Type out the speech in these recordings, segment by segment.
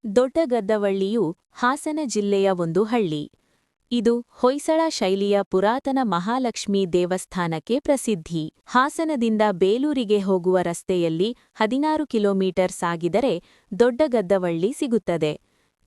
ದೊಡ್ಡಗದ್ದವಳ್ಳಿಯು ಹಾಸನ ಜಿಲ್ಲೆಯ ಒಂದು ಹಳ್ಳಿ. ಇದು ಹೊಯ್ಸಳ ಶೈಲಿಯ ಪುರಾತನ ಮಹಾಲಕ್ಷ್ಮೀ ದೇವಸ್ಥಾನಕ್ಕೆ ಪ್ರಸಿದ್ಧಿ. ಹಾಸನದಿಂದ ಬೇಲೂರಿಗೆ ಹೋಗುವ ರಸ್ತೆಯಲ್ಲಿ 16 ಕಿಲೋಮೀಟರ್ ಸಾಗಿದರೆ ದೊಡ್ಡಗದ್ದವಳ್ಳಿ ಸಿಗುತ್ತದೆ.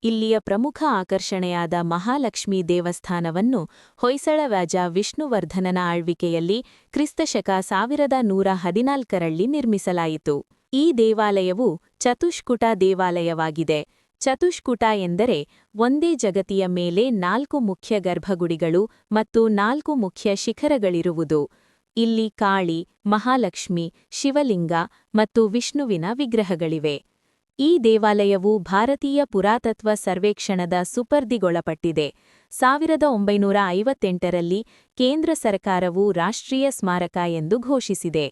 ಇಲ್ಲಿಯ ಪ್ರಮುಖ ಆಕರ್ಷಣೆಯಾದ ಮಹಾಲಕ್ಷ್ಮೀ ದೇವಸ್ಥಾನವನ್ನು ಹೊಯ್ಸಳ ರಾಜ ವಿಷ್ಣುವರ್ಧನನ ಆಳ್ವಿಕೆಯಲ್ಲಿ ಕ್ರಿಸ್ತಶಕ 1114ರಲ್ಲಿ ನಿರ್ಮಿಸಲಾಯಿತು. ಈ ದೇವಾಲಯವು ಚತುಷ್ಕುಟ ದೇವಾಲಯವಾಗಿದೆ. ಚತುಷ್ಕುಟ ಎಂದರೆ ಒಂದೇ ಜಗತಿಯ ಮೇಲೆ 4 ಮುಖ್ಯ ಗರ್ಭಗುಡಿಗಳು ಮತ್ತು 4 ಮುಖ್ಯ ಶಿಖರಗಳಿರುವುದು. ಇಲ್ಲಿ ಕಾಳಿ, ಮಹಾಲಕ್ಷ್ಮಿ, ಶಿವಲಿಂಗ ಮತ್ತು ವಿಷ್ಣುವಿನ ವಿಗ್ರಹಗಳಿವೆ. ಈ ದೇವಾಲಯವು ಭಾರತೀಯ ಪುರಾತತ್ವ ಸರ್ವೇಕ್ಷಣದ ಸುಪರ್ದಿಗೊಳಪಟ್ಟಿದೆ. 1958ರಲ್ಲಿ ಕೇಂದ್ರ ಸರ್ಕಾರವು ರಾಷ್ಟ್ರೀಯ ಸ್ಮಾರಕ ಎಂದು ಘೋಷಿಸಿದೆ.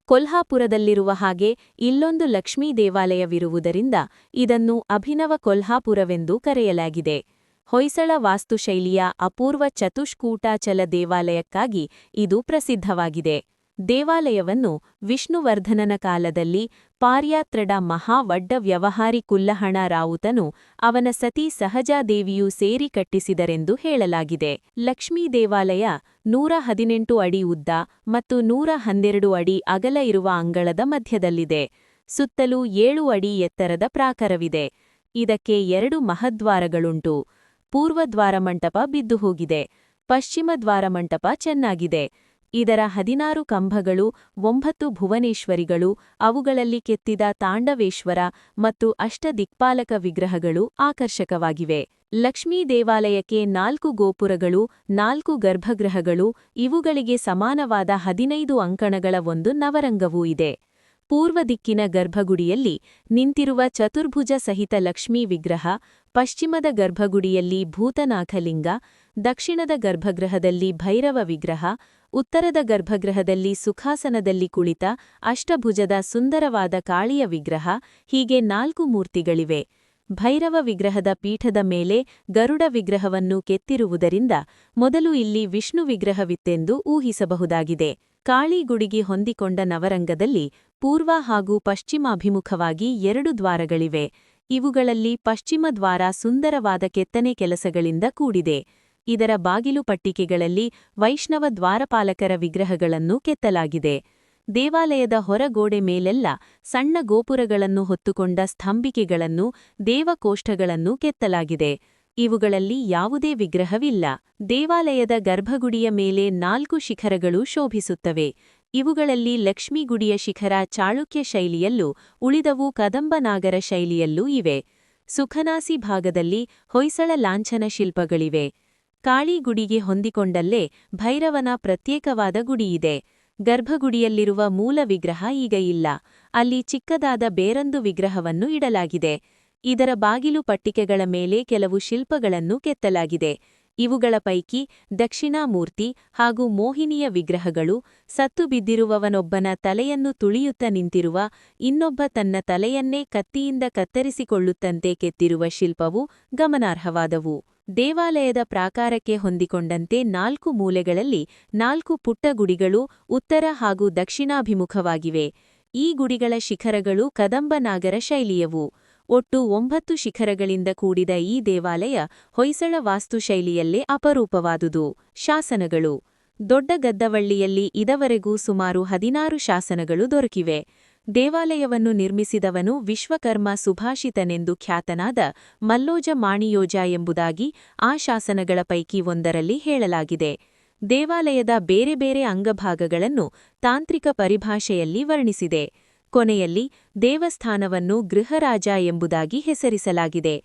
ಕೊಲ್ಹಾಪುರದಲ್ಲಿರುವ ಹಾಗೆ ಇಲ್ಲೊಂದು ಲಕ್ಷ್ಮೀ ದೇವಾಲಯವಿರುವುದರಿಂದ ಇದನ್ನು ಅಭಿನವ ಕೊಲ್ಹಾಪುರವೆಂದು ಕರೆಯಲಾಗಿದೆ. ಹೊಯ್ಸಳ ವಾಸ್ತುಶೈಲಿಯ ಅಪೂರ್ವ ಚತುಷ್ಕೂಟಾಚಲ ದೇವಾಲಯಕ್ಕಾಗಿ ಇದು ಪ್ರಸಿದ್ಧವಾಗಿದೆ. ದೇವಾಲಯವನ್ನು ವಿಷ್ಣುವರ್ಧನನ ಕಾಲದಲ್ಲಿ ಪಾರ್ಯಾತ್ರಡ ಮಹಾ ವಡ್ಡ ವ್ಯವಹಾರಿ ಕುಲ್ಲಹಣ ರಾವುತನು ಅವನ ಸತಿ ಸಹಜಾದೇವಿಯೂ ಸೇರಿ ಕಟ್ಟಿಸಿದರೆಂದು ಹೇಳಲಾಗಿದೆ. ಲಕ್ಷ್ಮೀ ದೇವಾಲಯ 118 ಅಡಿ ಉದ್ದ ಮತ್ತು 112 ಅಡಿ ಅಗಲ ಇರುವ ಅಂಗಳದ ಮಧ್ಯದಲ್ಲಿದೆ. ಸುತ್ತಲೂ 7 ಅಡಿ ಎತ್ತರದ ಪ್ರಾಕಾರವಿದೆ. ಇದಕ್ಕೆ 2 ಮಹದ್ವಾರಗಳುಂಟು. ಪೂರ್ವ ದ್ವಾರಮಂಟಪ ಬಿದ್ದುಹೋಗಿದೆ. ಪಶ್ಚಿಮ ದ್ವಾರಮಂಟಪ ಚೆನ್ನಾಗಿದೆ. ಇದರ 16 ಕಂಬಗಳು 9 ಭುವನೇಶ್ವರಿಗಳು, ಅವುಗಳಲ್ಲಿ ಕೆತ್ತಿದ ತಾಂಡವೇಶ್ವರ ಮತ್ತು ಅಷ್ಟದಿಕ್ಪಾಲಕ ವಿಗ್ರಹಗಳು ಆಕರ್ಷಕವಾಗಿವೆ. ಲಕ್ಷ್ಮೀ ದೇವಾಲಯಕ್ಕೆ 4 ಗೋಪುರಗಳು, 4 ಗರ್ಭಗೃಹಗಳು, ಇವುಗಳಿಗೆ ಸಮಾನವಾದ 15 ಅಂಕಣಗಳ ಒಂದು ನವರಂಗವೂ ಇದೆ. ಪೂರ್ವ ದಿಕ್ಕಿನ ಗರ್ಭಗುಡಿಯಲ್ಲಿ ನಿಂತಿರುವ ಚತುರ್ಭುಜ ಸಹಿತ ಲಕ್ಷ್ಮೀ ವಿಗ್ರಹ, ಪಶ್ಚಿಮದ ಗರ್ಭಗುಡಿಯಲ್ಲಿ ಭೂತನಾಥಲಿಂಗ, ದಕ್ಷಿಣದ ಗರ್ಭಗೃಹದಲ್ಲಿ ಭೈರವ ವಿಗ್ರಹ, ಉತ್ತರದ ಗರ್ಭಗೃಹದಲ್ಲಿ ಸುಖಾಸನದಲ್ಲಿ ಕುಳಿತ ಅಷ್ಟಭುಜದ ಸುಂದರವಾದ ಕಾಳಿಯ ವಿಗ್ರಹ, ಹೀಗೆ 4 ಮೂರ್ತಿಗಳಿವೆ. ಭೈರವ ವಿಗ್ರಹದ ಪೀಠದ ಮೇಲೆ ಗರುಡ ವಿಗ್ರಹವನ್ನು ಕೆತ್ತಿರುವುದರಿಂದ ಮೊದಲು ಇಲ್ಲಿ ವಿಷ್ಣು ವಿಗ್ರಹವಿತ್ತೆಂದು ಊಹಿಸಬಹುದಾಗಿದೆ. ಕಾಳಿ ಗುಡಿಗೆ ಹೊಂದಿಕೊಂಡ ನವರಂಗದಲ್ಲಿ ಪೂರ್ವ ಹಾಗೂ ಪಶ್ಚಿಮಾಭಿಮುಖವಾಗಿ 2 ದ್ವಾರಗಳಿವೆ. ಇವುಗಳಲ್ಲಿ ಪಶ್ಚಿಮ ದ್ವಾರ ಸುಂದರವಾದ ಕೆತ್ತನೆ ಕೆಲಸಗಳಿಂದ ಕೂಡಿದೆ. ಇದರ ಬಾಗಿಲು ಪಟ್ಟಿಕೆಗಳಲ್ಲಿ ವೈಷ್ಣವ ದ್ವಾರಪಾಲಕರ ವಿಗ್ರಹಗಳನ್ನು ಕೆತ್ತಲಾಗಿದೆ. ದೇವಾಲಯದ ಹೊರಗೋಡೆ ಮೇಲೆಲ್ಲ ಸಣ್ಣ ಗೋಪುರಗಳನ್ನು ಹೊತ್ತುಕೊಂಡ ಸ್ತಂಭಿಕೆಗಳನ್ನು, ದೇವಕೋಷ್ಠಗಳನ್ನು ಕೆತ್ತಲಾಗಿದೆ. ಇವುಗಳಲ್ಲಿ ಯಾವುದೇ ವಿಗ್ರಹವಿಲ್ಲ. ದೇವಾಲಯದ ಗರ್ಭಗುಡಿಯ ಮೇಲೆ 4 ಶಿಖರಗಳು ಶೋಭಿಸುತ್ತವೆ. ಇವುಗಳಲ್ಲಿ ಲಕ್ಷ್ಮೀಗುಡಿಯ ಶಿಖರ ಚಾಳುಕ್ಯ ಶೈಲಿಯಲ್ಲೂ ಉಳಿದವು ಕದಂಬನಾಗರ ಶೈಲಿಯಲ್ಲೂ ಇವೆ. ಸುಖನಾಸಿ ಭಾಗದಲ್ಲಿ ಹೊಯ್ಸಳ ಲಾಂಛನ ಶಿಲ್ಪಗಳಿವೆ. ಕಾಳಿ ಗುಡಿಗೆ ಹೊಂದಿಕೊಂಡಲ್ಲೇ ಭೈರವನ ಪ್ರತ್ಯೇಕವಾದ ಗುಡಿಯಿದೆ. ಗರ್ಭಗುಡಿಯಲ್ಲಿರುವ ಮೂಲ ವಿಗ್ರಹ ಈಗ ಇಲ್ಲ. ಅಲ್ಲಿ ಚಿಕ್ಕದಾದ ಬೇರೊಂದು ವಿಗ್ರಹವನ್ನು ಇಡಲಾಗಿದೆ. ಇದರ ಬಾಗಿಲು ಪಟ್ಟಿಕೆಗಳ ಮೇಲೆ ಕೆಲವು ಶಿಲ್ಪಗಳನ್ನು ಕೆತ್ತಲಾಗಿದೆ. ಇವುಗಳ ಪೈಕಿ ದಕ್ಷಿಣಾಮೂರ್ತಿ ಹಾಗೂ ಮೋಹಿನಿಯ ವಿಗ್ರಹಗಳು, ಸತ್ತು ಬಿದ್ದಿರುವವನೊಬ್ಬನ ತಲೆಯನ್ನು ತುಳಿಯುತ್ತ ನಿಂತಿರುವ, ಇನ್ನೊಬ್ಬ ತನ್ನ ತಲೆಯನ್ನೇ ಕತ್ತಿಯಿಂದ ಕತ್ತರಿಸಿಕೊಳ್ಳುತ್ತಂತೆ ಕೆತ್ತಿರುವ ಶಿಲ್ಪವು ಗಮನಾರ್ಹವಾದವು. ದೇವಾಲಯದ ಪ್ರಾಕಾರಕ್ಕೆ ಹೊಂದಿಕೊಂಡಂತೆ 4 ಮೂಲೆಗಳಲ್ಲಿ 4 ಪುಟ್ಟ ಗುಡಿಗಳು ಉತ್ತರ ಹಾಗೂ ದಕ್ಷಿಣಾಭಿಮುಖವಾಗಿವೆ. ಈ ಗುಡಿಗಳ ಶಿಖರಗಳು ಕದಂಬನಾಗರ ಶೈಲಿಯವು. ಒಟ್ಟು 9 ಶಿಖರಗಳಿಂದ ಕೂಡಿದ ಈ ದೇವಾಲಯ ಹೊಯ್ಸಳ ವಾಸ್ತುಶೈಲಿಯಲ್ಲೇ ಅಪರೂಪವಾದುದು. ಶಾಸನಗಳು. ದೊಡ್ಡಗದ್ದವಳ್ಳಿಯಲ್ಲಿ ಇದುವರೆಗೂ ಸುಮಾರು 16 ಶಾಸನಗಳು ದೊರಕಿವೆ. ದೇವಾಲಯವನ್ನು ನಿರ್ಮಿಸಿದವನು ವಿಶ್ವಕರ್ಮ ಸುಭಾಷಿತನೆಂದು ಖ್ಯಾತನಾದ ಮಲ್ಲೋಜ ಮಾಣಿಯೋಜ ಎಂಬುದಾಗಿ ಆ ಶಾಸನಗಳ ಪೈಕಿ ಒಂದರಲ್ಲಿ ಹೇಳಲಾಗಿದೆ. ದೇವಾಲಯದ ಬೇರೆ ಬೇರೆ ಅಂಗಭಾಗಗಳನ್ನು ತಾಂತ್ರಿಕ ಪರಿಭಾಷೆಯಲ್ಲಿ ವರ್ಣಿಸಿದೆ. ಕೊನೆಯಲ್ಲಿ ದೇವಸ್ಥಾನವನ್ನು ಗೃಹರಾಜ ಎಂಬುದಾಗಿ ಹೆಸರಿಸಲಾಗಿದೆ.